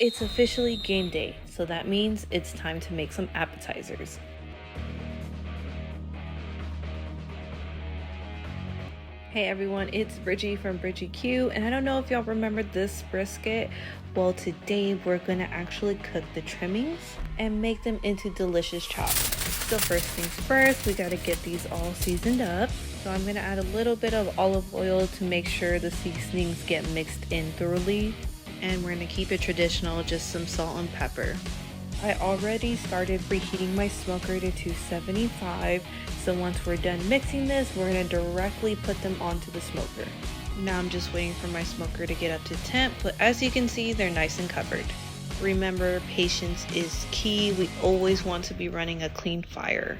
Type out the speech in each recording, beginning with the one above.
It's officially game day, so that means it's time to make some appetizers. Hey everyone, it's Brigie from BBQ, and I don't know if y'all remember this brisket. Well, today we're gonna actually cook the trimmings and make them into delicious chops. So first things first, we gotta get these all seasoned up. So I'm gonna add a little bit of olive oil to make sure the seasonings get mixed in thoroughly. And we're gonna keep it traditional, just some salt and pepper. I already started preheating my smoker to 275, so once we're done mixing this, we're gonna directly put them onto the smoker. Now I'm just waiting for my smoker to get up to temp, but as you can see, they're nice and covered. Remember, patience is key. We always want to be running a clean fire.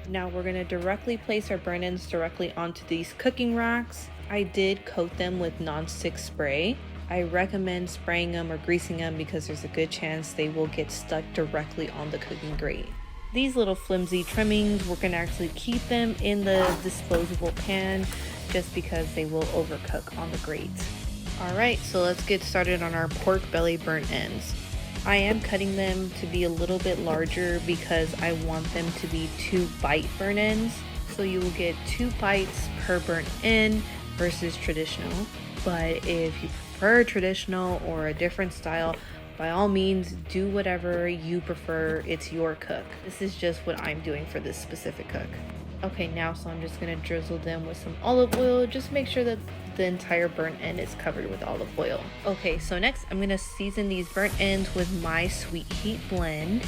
Now we're gonna directly place our burn ends directly onto these cooking racks. I did coat them with non-stick spray. I recommend spraying them or greasing them because there's a good chance they will get stuck directly on the cooking grate. These little flimsy trimmings, we're gonna actually keep them in the disposable pan just because they will overcook on the grate. Alright, so let's get started on our pork belly burnt ends. I am cutting them to be a little bit larger because I want them to be 2 bite burnt ends. So you will get 2 bites per burnt end versus traditional. But if you prefer traditional or a different style, by all means do whatever you prefer. It's your cook. This is just what I'm doing for this specific cook. Okay, now so I'm just gonna drizzle them with some olive oil. Just make sure that the entire burnt end is covered with olive oil. Okay, so next I'm gonna season these burnt ends with my sweet heat blend.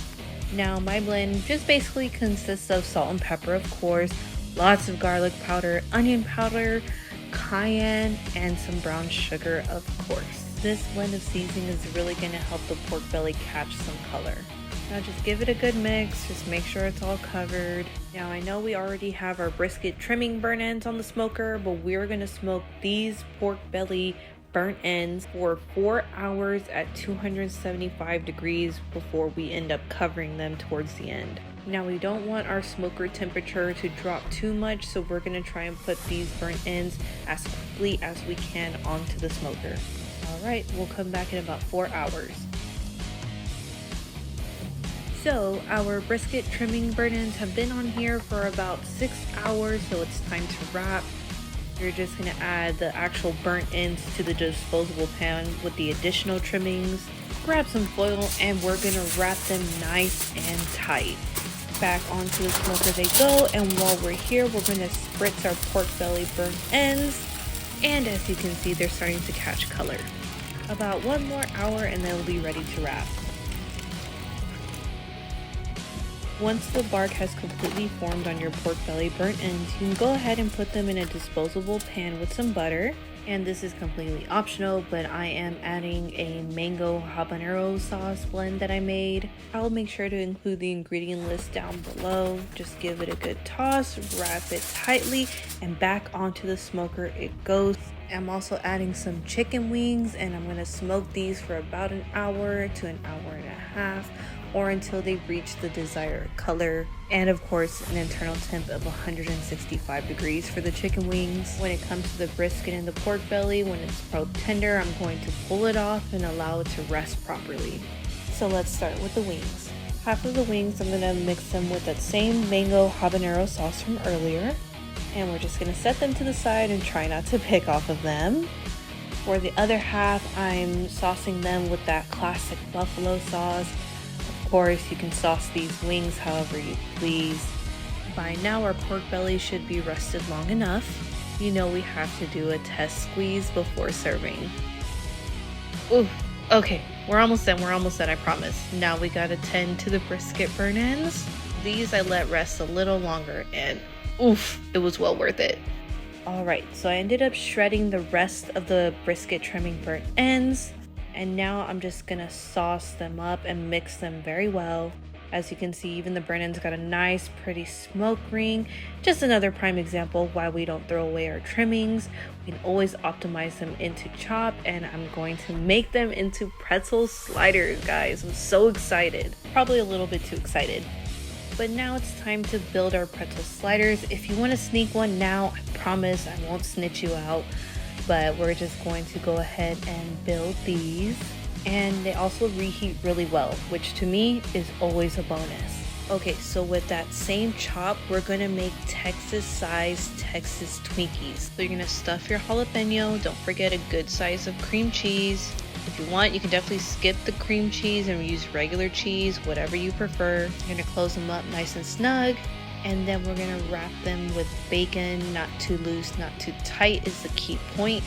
Now my blend just basically consists of salt and pepper, of course, lots of garlic powder, onion powder, cayenne, and some brown sugar, of course. This blend of seasoning is really going to help the pork belly catch some color. Now just give it a good mix, just make sure it's all covered. Now I know we already have our brisket trimming burnt ends on the smoker, but we're going to smoke these pork belly burnt ends for 4 hours at 275 degrees before we end up covering them towards the end. Now we don't want our smoker temperature to drop too much, so we're going to try and put these burnt ends as quickly as we can onto the smoker. Alright, we'll come back in about 4 hours. So our brisket trimming burnt ends have been on here for about 6 hours, so it's time to wrap. You're just going to add the actual burnt ends to the disposable pan with the additional trimmings. Grab some foil and we're going to wrap them nice and tight. Back onto the smoker they go, and while we're here, we're going to spritz our pork belly burnt ends. And as you can see, they're starting to catch color. About 1 more hour and they'll be ready to wrap. Once the bark has completely formed on your pork belly burnt ends, you can go ahead and put them in a disposable pan with some butter. And this is completely optional, but I am adding a mango habanero sauce blend that I made. I'll make sure to include the ingredient list down below. Just give it a good toss, wrap it tightly, and back onto the smoker it goes. I'm also adding some chicken wings, and I'm gonna smoke these for about 1 hour to 1.5 hours, or until they reach the desired color, and of course an internal temp of 165 degrees for the chicken wings. When it comes to the brisket and the pork belly, when it's pro tender, I'm going to pull it off and allow it to rest properly. So let's start with the wings. Half of the wings I'm gonna mix them with that same mango habanero sauce from earlier, and we're just gonna set them to the side and try not to pick off of them. For the other half, I'm saucing them with that classic buffalo sauce. Of course, you can sauce these wings however you please. By now our pork belly should be rested long enough. You know we have to do a test squeeze before serving. Ooh, okay, we're almost done, I promise. Now we gotta tend to the brisket burnt ends. These I let rest a little longer, and oof, it was well worth it. Alright, so I ended up shredding the rest of the brisket trimming burnt ends. And now I'm just gonna sauce them up and mix them very well. As you can see, even the burnt ends got a nice pretty smoke ring. Just another prime example why we don't throw away our trimmings. We can always optimize them into chop, and I'm going to make them into pretzel sliders, guys. I'm so excited. Probably a little bit too excited. But now it's time to build our pretzel sliders. If you want to sneak one now, I promise I won't snitch you out. But we're just going to go ahead and build these. and they also reheat really well, which to me is always a bonus. Okay, so with that same chop, we're gonna make Texas-sized Texas Twinkies. So you're gonna stuff your jalapeno. Don't forget a good size of cream cheese. If you want, you can definitely skip the cream cheese and use regular cheese, whatever you prefer. You're gonna close them up nice and snug, and then we're gonna wrap them with bacon, not too loose, not too tight is the key point.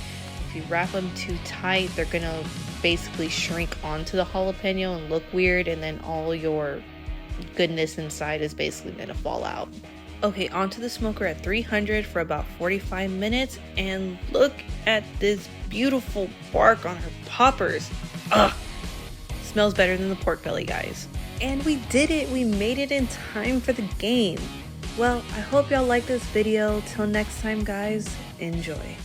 If you wrap them too tight, they're gonna basically shrink onto the jalapeno and look weird, and then all your goodness inside is basically gonna fall out. Okay, onto the smoker at 300 for about 45 minutes, and look at this beautiful bark on her poppers. Ugh! Smells better than the pork belly, guys. And we did it! We made it in time for the game. Well, I hope y'all like this video. Till next time, guys, enjoy.